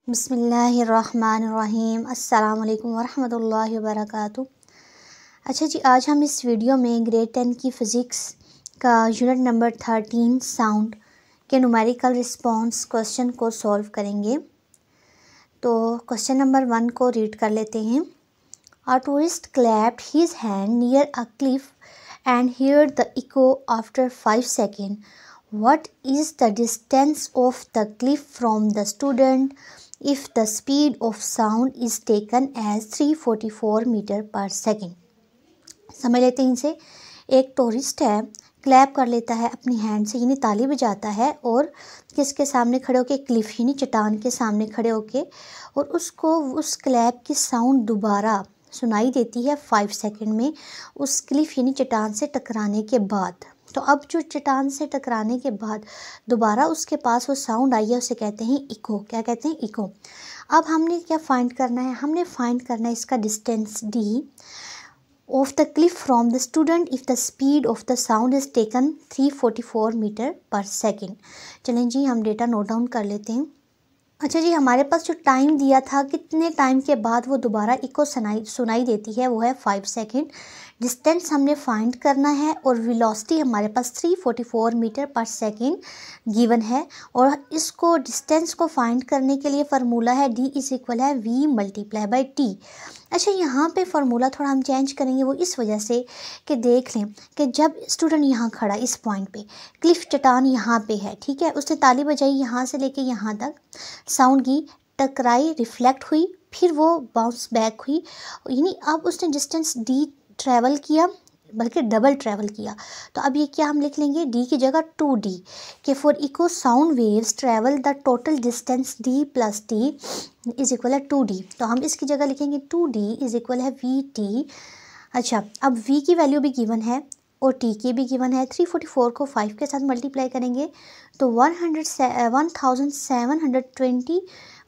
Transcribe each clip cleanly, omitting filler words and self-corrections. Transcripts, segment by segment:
बिस्मिल्लाहिर्रहमानिर्रहीम। अस्सलाम वालेकुम वरहमतुल्लाहि वबरकातुहू। अच्छा जी, आज हम इस वीडियो में ग्रेड 10 की फ़िज़िक्स का यूनिट नंबर 13 साउंड के न्यूमेरिकल रिस्पांस क्वेश्चन को सॉल्व करेंगे। तो क्वेश्चन नंबर 1 को रीड कर लेते हैं। A tourist clapped his hand near a cliff and heard the echo after 5 seconds. What is the distance of the cliff from the student if the speed of sound is taken as 344 metre per second? समझ लेते हैं इनसे। एक tourist है, clap कर लेता है अपनी हैंड से, यानी ताली बजाता है, और किसके सामने खड़े होके, क्लिफ यानी चट्टान के सामने खड़े होके, और उसको उस क्लैप की साउंड दोबारा सुनाई देती है 5 सेकंड में उस क्लिफ यानी चट्टान से टकराने के बाद। तो अब जो चट्टान से टकराने के बाद दोबारा उसके पास वो साउंड आई है, उसे कहते हैं इको। क्या कहते हैं? इको। अब हमने क्या फाइंड करना है? हमने फाइंड करना है इसका distance D of the cliff from the student if the speed of the sound is taken 344 metre per second. चलें जी, हम डेटा नोट डाउन कर लेते हैं। अच्छा जी, हमारे पास जो टाइम दिया था, कितने टाइम के बाद वो दोबारा इको सुनाई देती है, वो है 5 सेकेंड। डिस्टेंस हमने फाइंड करना है और वेलोसिटी हमारे पास 344 मीटर पर सेकेंड गिवन है। और इसको डिस्टेंस को फाइंड करने के लिए फार्मूला है D इज इक्वल है V मल्टीप्लाई बाई T। अच्छा, यहाँ पे फार्मूला थोड़ा हम चेंज करेंगे, वो इस वजह से कि देख लें कि जब स्टूडेंट यहाँ खड़ा इस पॉइंट पे, क्लिफ चट्टान यहाँ पे है, ठीक है, उसने ताली बजाई यहाँ से लेके यहाँ तक, साउंड की टकराई, रिफ्लेक्ट हुई, फिर वो बाउंस बैक हुई, यानी अब उसने डिस्टेंस D ट्रैवल किया, बल्कि डबल ट्रैवल किया। तो अब ये क्या हम लिख लेंगे? D की जगह 2D के for echo sound waves travel the total distance D plus T is equal है 2D। तो हम इसकी जगह लिखेंगे 2D इज इक्वल है VT। अच्छा, अब V की वैल्यू भी गिवन है और T की भी गिवन है। 344 को 5 के साथ मल्टीप्लाई करेंगे तो 1720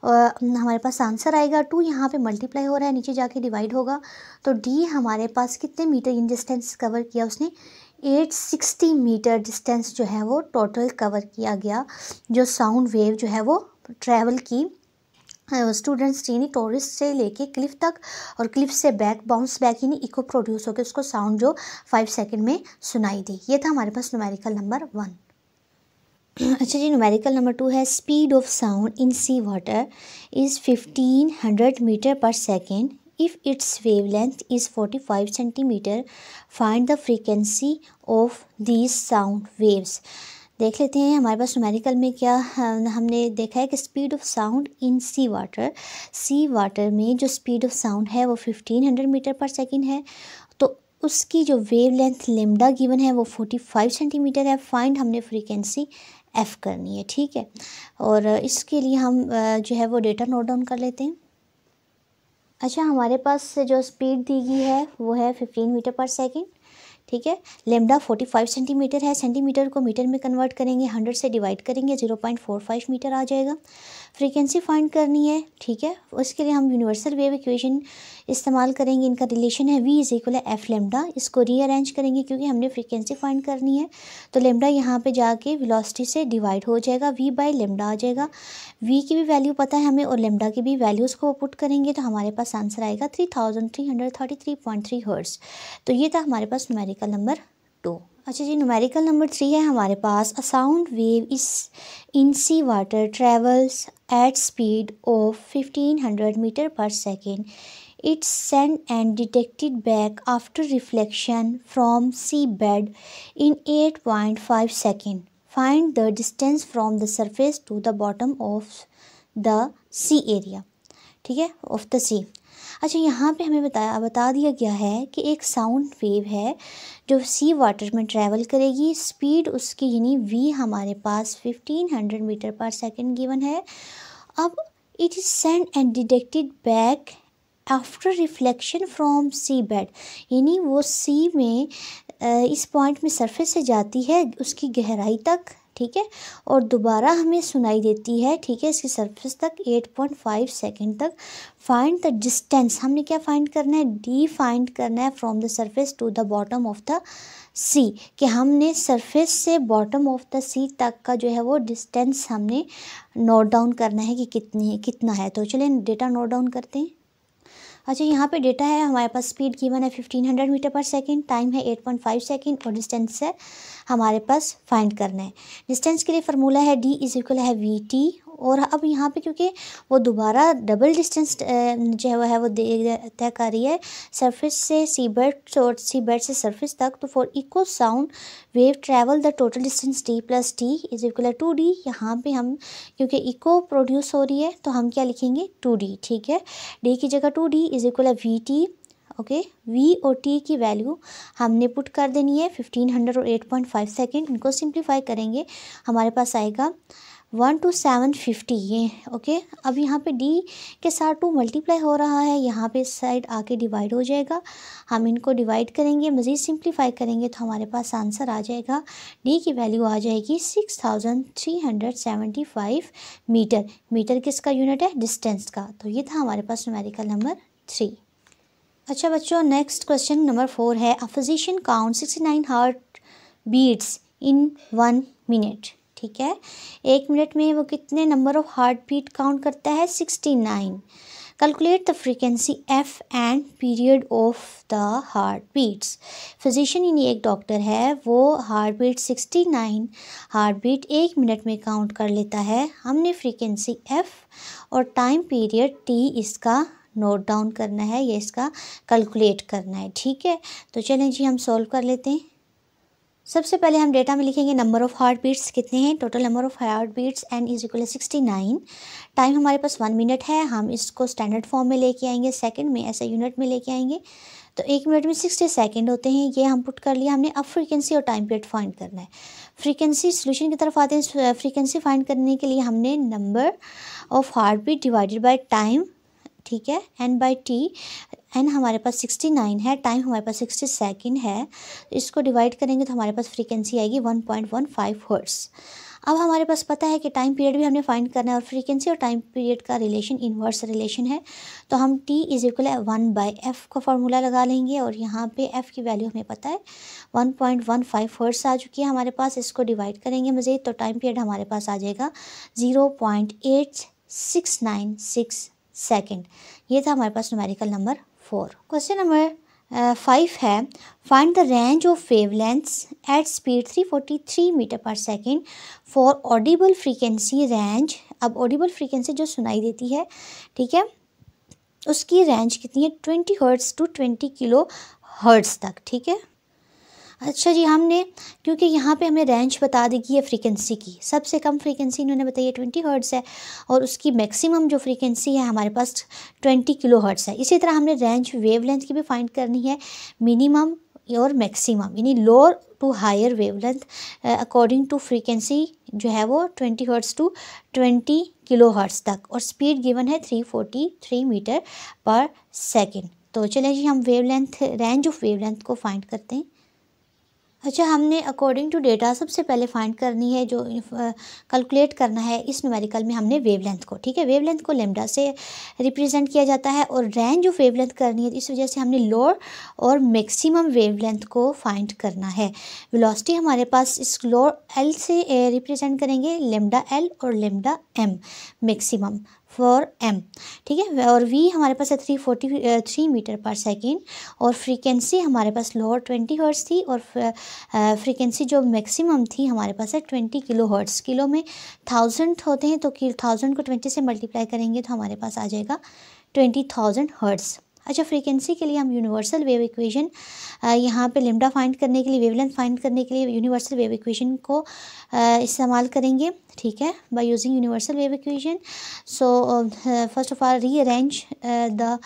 हमारे पास आंसर आएगा। 2 यहाँ पे मल्टीप्लाई हो रहा है, नीचे जाके डिवाइड होगा, तो D हमारे पास कितने मीटर इन डिस्टेंस कवर किया उसने? 860 मीटर डिस्टेंस जो है वो टोटल कवर किया गया, जो साउंड वेव जो है वो ट्रैवल की स्टूडेंट्स यानी टूरिस्ट से लेके क्लिफ तक, और क्लिफ से बैक बाउंस बैक यानी इको प्रोड्यूस होकर उसको साउंड जो 5 सेकंड में सुनाई दी। ये था हमारे पास न्यूमेरिकल नंबर 1। अच्छा जी, न्यूमेरिकल नंबर 2 है speed of sound in sea water is 1500 metre per second if its wavelength is 45 centimetre. Find the frequency of these sound waves. देख लेते हैं हमारे पास न्यूमेरिकल में क्या हमने देखा है कि speed of sound in sea water में जो स्पीड ऑफ साउंड है वो 1500 मीटर पर सेकेंड है। तो उसकी जो वेव लेंथ लेमडा गिवन है वो 45 सेंटीमीटर है। फाइंड हमने फ्रीक्वेंसी F करनी है, ठीक है। और इसके लिए हम जो है वो डेटा नोट डाउन कर लेते हैं। अच्छा, हमारे पास जो स्पीड दी गई है वो है 15 मीटर पर सेकेंड, ठीक है। लेमडा 45 सेंटीमीटर है, सेंटीमीटर को मीटर में कन्वर्ट करेंगे, 100 से डिवाइड करेंगे, 0.45 मीटर आ जाएगा। फ्रीक्वेंसी फाइंड करनी है, ठीक है। उसके लिए हम यूनिवर्सल वेव इक्वेशन इस्तेमाल करेंगे। इनका रिलेशन है V इज इक्वल है F लेमडा। इसको रीअरेंज करेंगे क्योंकि हमने फ्रीक्वेंसी फाइंड करनी है, तो लेमडा यहाँ पे जाके वेलोसिटी से डिवाइड हो जाएगा, V बाई लेमडा आ जाएगा। V की भी वैल्यू पता है हमें और लेमडा की भी वैल्यूज़ को पुट करेंगे तो हमारे पास आंसर आएगा 3333.3 हर्ट्ज़। तो ये था हमारे पास न्यूमेरिकल नंबर 2। अच्छा जी, न्यूमेरिकल नंबर 3 है हमारे पास। A sound wave is in sea water travels at speed of 1500 metre per second. It's sent and detected back after reflection from seabed in 8.5 seconds. Find the distance from the surface to the bottom of the sea area, ठीक है, of the सी। अच्छा, यहाँ पे हमें बता दिया गया है कि एक साउंड वेव है जो सी वाटर में ट्रैवल करेगी। स्पीड उसकी यानी V हमारे पास 1500 मीटर पर सेकेंड गिवन है। अब it is sent and detected back after reflection from sea bed, यानी वो सी में इस पॉइंट में सरफेस से जाती है उसकी गहराई तक, ठीक है, और दोबारा हमें सुनाई देती है, ठीक है, इसकी सरफेस तक 8.5 सेकेंड तक। फाइंड द डिस्टेंस, हमने क्या फाइंड करना है? D फाइंड करना है from the surface to the bottom of the sea कि हमने सरफेस से बॉटम ऑफ द सी तक का जो है वो डिस्टेंस हमने नोट डाउन करना है कि कितना है। तो चलिए डेटा नोट डाउन करते हैं। अच्छा, यहाँ पे डेटा है हमारे पास, स्पीड गिवन है 1500 मीटर पर सेकंड, टाइम है 8.5 सेकंड और डिस्टेंस है हमारे पास फाइंड करना है। डिस्टेंस के लिए फार्मूला है D इज इक्वल है VT। और अब यहाँ पे क्योंकि वो दोबारा डबल डिस्टेंस जो है वो तय कर रही है सरफेस से सी बेड और सी बेड से सरफेस तक, तो for echo sound wave travel the total distance D plus T is equal है 2D। यहाँ पे हम क्योंकि इको प्रोड्यूस हो रही है तो हम क्या लिखेंगे 2D, ठीक है। D की जगह 2D इज इक्वल है VT। ओके, V और T की वैल्यू हमने पुट कर देनी है 1500 और 8.5 सेकेंड। इनको सिंप्लीफाई करेंगे हमारे पास आएगा 1 to 750 ये। ओके, अब यहाँ पे D के साथ 2 मल्टीप्लाई हो रहा है, यहाँ पे इस साइड आके डिवाइड हो जाएगा। हम इनको डिवाइड करेंगे, मज़ीद सिंप्लीफाई करेंगे तो हमारे पास आंसर आ जाएगा, D की वैल्यू आ जाएगी 6375 मीटर। मीटर किसका यूनिट है? डिस्टेंस का। तो ये था हमारे पास न्यूमेरिकल नंबर 3। अच्छा बच्चों, नेक्स्ट क्वेश्चन नंबर 4 है, a physician count 69 heart beats in 1 minute. ठीक है, 1 मिनट में वो कितने number of heart beat count करता है? 69। Calculate the frequency F and period of the heart beats. Physician यानी एक डॉक्टर है, वो heart beat 69 heart beat 1 minute में काउंट कर लेता है। हमने फ्रीक्वेंसी F और टाइम पीरियड T इसका नोट डाउन करना है, ये इसका कैलकुलेट करना है। ठीक है, तो चलें जी हम सॉल्व कर लेते हैं। सबसे पहले हम डेटा में लिखेंगे नंबर ऑफ़ हार्ट बीट्स कितने हैं, total number of heart beats N is equal 69। Time हमारे पास 1 मिनट है, हम इसको स्टैंडर्ड फॉर्म में लेके आएंगे, सेकंड में ऐसे यूनिट में लेके आएंगे। तो 1 मिनट में 60 सेकंड होते हैं, ये हम पुट कर लिया हमने। अब फ्रीक्वेंसी और टाइम पीरियड फाइंड करना है। फ्रीक्वेंसी सोल्यूशन की तरफ आते हैं। फ्रीक्वेंसी फाइंड करने के लिए हमने number of heart beat divided by time, ठीक है, एन बाई टी। एन हमारे पास 69 है, टाइम हमारे पास 60 सेकंड है, इसको डिवाइड करेंगे तो हमारे पास फ्रीक्वेंसी आएगी 1.15 हर्ट्ज़। अब हमारे पास पता है कि टाइम पीरियड भी हमने फाइंड करना है और फ्रीक्वेंसी और टाइम पीरियड का रिलेशन इन्वर्स रिलेशन है। तो हम T इज इक्वल है 1/f का फार्मूला लगा लेंगे और यहाँ पे f की वैल्यू हमें पता है 1.15 हर्ट्ज़ आ चुकी है हमारे पास। इसको डिवाइड करेंगे मज़ीद तो टाइम पीरियड हमारे पास आ जाएगा 0.8696 सेकेंड। ये था हमारे पास न्यूमेरिकल नंबर 4। क्वेश्चन नंबर 5 है, find the range of wavelengths at speed 343 metre per second for audible frequency range. अब ऑडिबल फ्रीक्वेंसी जो सुनाई देती है, ठीक है, उसकी रेंज कितनी है? 20 हर्ट्ज़ टू 20 किलो हर्ट्ज़ तक। ठीक है, अच्छा जी, हमने क्योंकि यहाँ पे हमें रेंज बता देगी है फ्रीक्वेंसी की, सबसे कम फ्रीक्वेंसी इन्होंने बताई है 20 हर्ट्ज़ है और उसकी मैक्सिमम जो फ्रीक्वेंसी है हमारे पास 20 किलो हर्ट्ज़ है। इसी तरह हमने रेंज वेवलेंथ की भी फाइंड करनी है, मिनिमम और मैक्सिमम, यानी lower to higher wavelength according to frequency जो है वो 20 हर्ट्ज़ टू 20 किलो हर्ट्ज़ तक, और स्पीड गिवन है 343 मीटर पर सेकेंड। तो चलें जी हम वेवलेंथ, रेंज ऑफ वेवलेंथ को फाइंड करते हैं। अच्छा, हमने अकॉर्डिंग टू डेटा सबसे पहले फाइंड करनी है, जो कैलकुलेट करना है इस न्यूमेरिकल में हमने वेवलेंथ को। ठीक है, वेवलेंथ को लेमडा से रिप्रेजेंट किया जाता है और रेंज ऑफ वेवलेंथ करनी है, तो इस वजह से हमने लोअर और मैक्सिमम वेवलेंथ को फाइंड करना है। वेलोसिटी हमारे पास इस लोअर एल से रिप्रेजेंट करेंगे, लेमडा एल और lambda M maximum for M. ठीक है, और वी हमारे पास है 343 मीटर पर सेकेंड और फ्रीक्वेंसी हमारे पास लोअर 20 हर्ट्ज़ थी और फ्रीक्वेंसी जो मैक्सिमम थी हमारे पास है 20 किलो हर्ट्ज़। किलो में 1000 होते हैं तो 1000 को 20 से मल्टीप्लाई करेंगे तो हमारे पास आ जाएगा 20,000 हर्ट्ज़। अच्छा, फ्रीक्वेंसी के लिए हम यूनिवर्सल वेव इक्वेशन यहाँ पे लेमडा फाइंड करने के लिए, वेवलेंथ फाइंड करने के लिए यूनिवर्सल वेव इक्वेशन को इस्तेमाल करेंगे। ठीक है, by using universal wave equation. So first of all rearrange the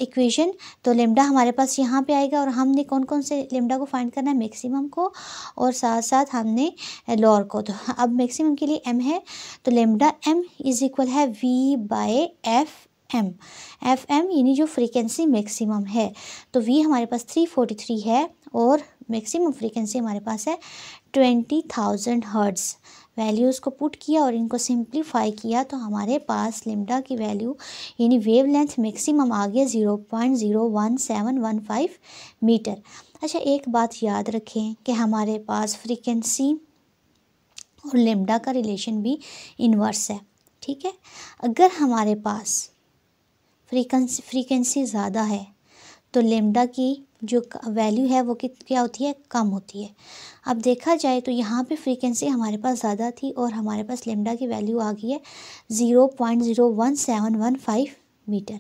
equation. तो लेमडा हमारे पास यहाँ पे आएगा और हमने कौन कौन से लेमडा को फाइंड करना है? मैक्सिमम को और साथ साथ हमने लोअर को। तो अब मैक्सिमम के लिए m है, तो लेमडा m इज इक्वल है v/f/m। एम यानी जो फ्रीक्वेंसी मैक्सिमम है, तो v हमारे पास 343 है और मैक्सिमम फ्रीक्वेंसी हमारे पास है 20,000 हर्ट्ज़। वैल्यूज़ को पुट किया और इनको सिंप्लीफाई किया तो हमारे पास लेमडा की वैल्यू यानी वेव लेंथ मैक्सिमम आ गया 0.01715 मीटर। अच्छा, एक बात याद रखें कि हमारे पास फ्रीक्वेंसी और लेमडा का रिलेशन भी इन्वर्स है। ठीक है, अगर हमारे पास फ्रीक्वेंसी ज़्यादा है तो लेमडा की जो वैल्यू है वो क्या होती है, कम होती है। अब देखा जाए तो यहाँ पे फ्रीक्वेंसी हमारे पास ज़्यादा थी और हमारे पास लेमडा की वैल्यू आ गई है 0.01715 मीटर।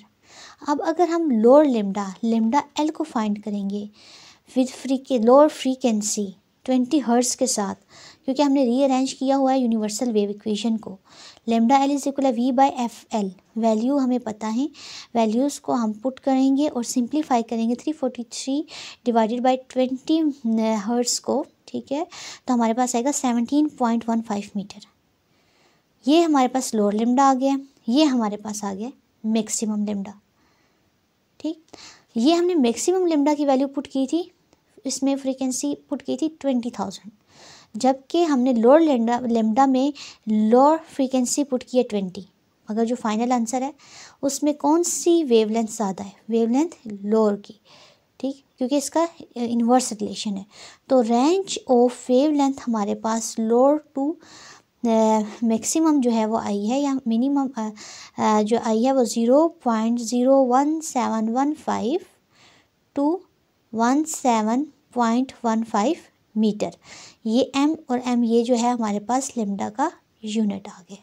अब अगर हम लोअर लेमडा एल को फाइंड करेंगे विद लोअर फ्रीक्वेंसी 20 हर्ट्ज़ के साथ, क्योंकि हमने रीअरेंज किया हुआ है यूनिवर्सल वेव इक्वेशन को। Lambda L is equal V/FL, value हमें पता है, वैल्यूज़ को हम पुट करेंगे और सिंप्लीफाई करेंगे 343 डिवाइडेड बाई 20 हर्ट्ज़ को। ठीक है, तो हमारे पास आएगा 17.15 मीटर। ये हमारे पास लोअर लेमडा आ गया, ये हमारे पास आ गया मैक्सिमम लेमडा। ठीक, ये हमने मैक्सिमम लेमडा की वैल्यू पुट की थी, इसमें फ्रीक्वेंसी पुट की थी 20,000, जबकि हमने लोअर लेमडा में लोअर फ्रीक्वेंसी पुट की है 20। मगर जो फाइनल आंसर है उसमें कौन सी वेवलेंथ ज़्यादा है, वेवलेंथ लोअर की। ठीक, क्योंकि इसका इन्वर्स रिलेशन है। तो रेंज ऑफ वेवलेंथ हमारे पास लोअर टू मैक्सिमम जो है वो आई है, या मिनिमम जो आई है वो 0.01715 टू 17.15 मीटर। ये m और m ये जो है हमारे पास लेमडा का यूनिट आ गया।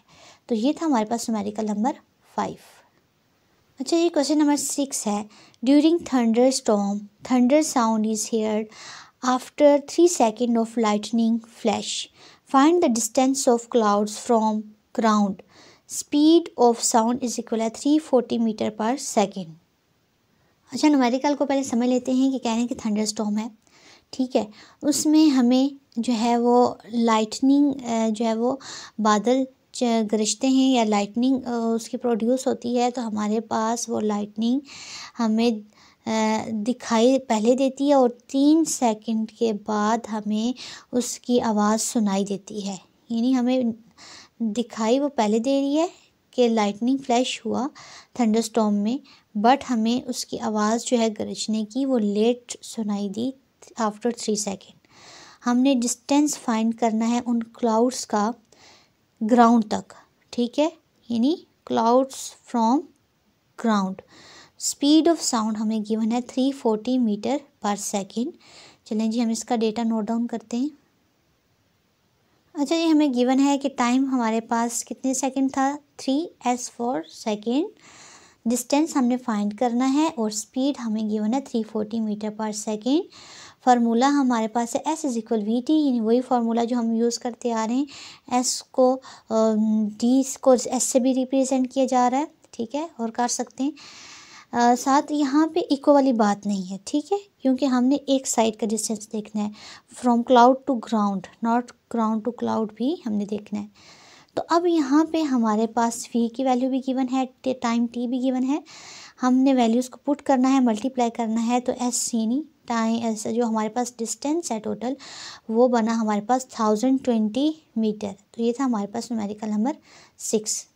तो ये था हमारे पास न्यूमेरिकल नंबर 5। अच्छा, ये क्वेश्चन नंबर 6 है। During thunder storm thunder sound is heard after 3 second of lightning flash. Find the distance of clouds from ground. Speed of sound is equal है 340 मीटर पर सेकेंड। अच्छा, numerical को पहले समझ लेते हैं कि कह रहे हैं कि थंडर स्टॉर्म है। ठीक है, उसमें हमें जो है वो लाइटनिंग जो है वो बादल गरजते हैं या लाइटनिंग उसकी प्रोड्यूस होती है, तो हमारे पास वो लाइटनिंग हमें दिखाई पहले देती है और 3 सेकंड के बाद हमें उसकी आवाज़ सुनाई देती है। यानी हमें दिखाई वो पहले दे रही है कि लाइटनिंग फ्लैश हुआ थंडरस्टॉर्म में, बट हमें उसकी आवाज़ जो है गरजने की वो लेट सुनाई दी आफ्टर 3 सेकेंड। हमने डिस्टेंस फाइंड करना है उन क्लाउड्स का ग्राउंड तक। ठीक है, यानी clouds from ground. Speed of sound हमें गिवन है 340 मीटर पर सेकेंड। चलें जी, हम इसका डेटा नोट डाउन करते हैं। अच्छा, ये हमें गिवन है कि टाइम हमारे पास कितने सेकंड था, 3s फॉर सेकेंड। डिस्टेंस हमने फाइंड करना है और स्पीड हमें गिवन है 340 मीटर पर सेकेंड। फार्मूला हमारे पास है s is equal V T, यानी वही फार्मूला जो हम यूज़ करते आ रहे हैं। s को d को s से भी रिप्रेजेंट किया जा रहा है। ठीक है, और कर सकते हैं साथ यहाँ पे इक्वल वाली बात नहीं है। ठीक है, क्योंकि हमने एक साइड का डिस्टेंस देखना है, from cloud to ground, not ground to cloud भी हमने देखना है। तो अब यहाँ पे हमारे पास v की वैल्यू भी गिवन है, टाइम t भी गिवन है। हमने वैल्यूज़ को पुट करना है, मल्टीप्लाई करना है, तो s यानी टाइम जो हमारे पास डिस्टेंस है टोटल वो बना हमारे पास 1020 मीटर। तो ये था हमारे पास न्यूमेरिकल नंबर 6।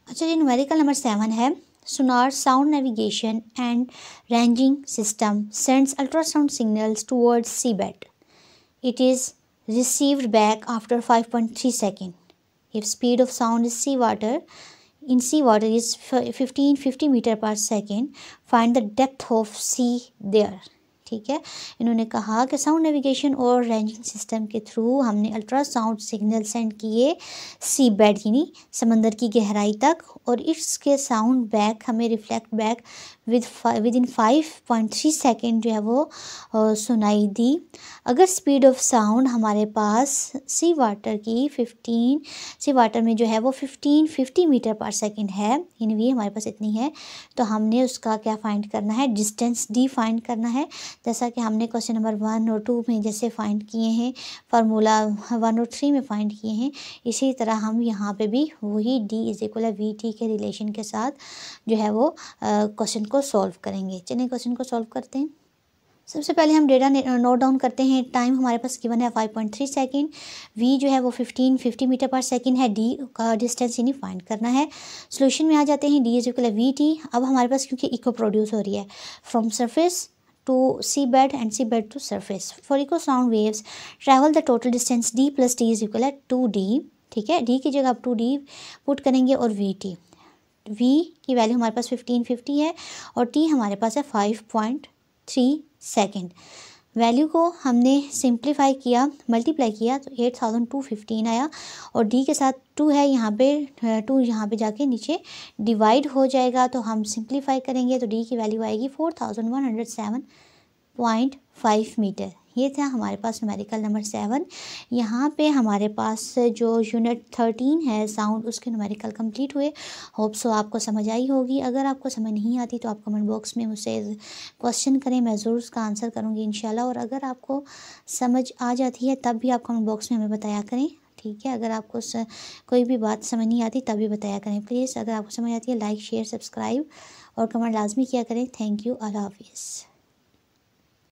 अच्छा, ये न्यूमेरिकल नंबर 7 है। Sonar sound navigation and ranging system sends ultrasound signals towards seabed. It is received back after 5.3 seconds. If speed of sound is seawater is 1550 meter per second, find the depth of sea there. ठीक है, इन्होंने कहा कि sound navigation और ranging system के through हमने ultrasound signal send किए सी bed यानी समंदर की गहराई तक, और इसके साउंड बैक हमें reflect back with in 5.3 second जो है वो सुनाई दी। अगर स्पीड ऑफ साउंड हमारे पास सी वाटर में जो है वो 1550 मीटर पर सेकेंड है, यानी भी हमारे पास इतनी है, तो हमने उसका क्या फाइंड करना है, डिस्टेंस डी फाइंड करना है। जैसा कि हमने क्वेश्चन नंबर 1 और 2 में जैसे फाइंड किए हैं, फार्मूला 1 और 3 में फाइंड किए हैं, इसी तरह हम यहाँ पे भी वही d is equal V T के रिलेशन के साथ जो है वो क्वेश्चन को सॉल्व करेंगे। चलिए क्वेश्चन को सॉल्व करते हैं। सबसे पहले हम डेटा नोट डाउन करते हैं। टाइम हमारे पास गिवन है 5.3 सेकेंड। वी जो है वो 1550 मीटर पर सेकेंड है। डी का डिस्टेंस यानी फाइंड करना है। सोल्यूशन में आ जाते हैं। D is equal V T. अब हमारे पास क्योंकि इको प्रोड्यूस हो रही है from surface to sea bed and sea bed to surface, for echo sound waves travel the total distance D plus T is equal है 2D। ठीक है, डी की जगह आप 2D पुट करेंगे और वी टी, वी की वैल्यू हमारे पास 1550 है और टी हमारे पास है 5.3 सेकेंड। वैल्यू को हमने सिंप्लीफाई किया, मल्टीप्लाई किया तो 8215 आया और डी के साथ 2 है यहाँ पे, 2 यहाँ पे जाके नीचे डिवाइड हो जाएगा तो हम सिंप्लीफाई करेंगे तो डी की वैल्यू आएगी 4107.5 मीटर। ये था हमारे पास न्यूमेरिकल नंबर 7। यहाँ पे हमारे पास जो यूनिट 13 है साउंड, उसके न्यूमेरिकल कंप्लीट हुए। होप सो आपको समझ आई होगी। अगर आपको समझ नहीं आती तो आप कमेंट बॉक्स में मुझसे क्वेश्चन करें, मैं ज़रूर उसका आंसर करूँगी इंशाल्लाह। और अगर आपको समझ आ जाती है तब भी आप कमेंट बॉक्स में हमें बताया करें। ठीक है, अगर आपको कोई भी बात समझ नहीं आती तब भी बताया करें प्लीज़। अगर आपको समझ आती है लाइक शेयर सब्सक्राइब और कमेंट लाजमी किया करें। थैंक यू, अल्लाह हाफिज़।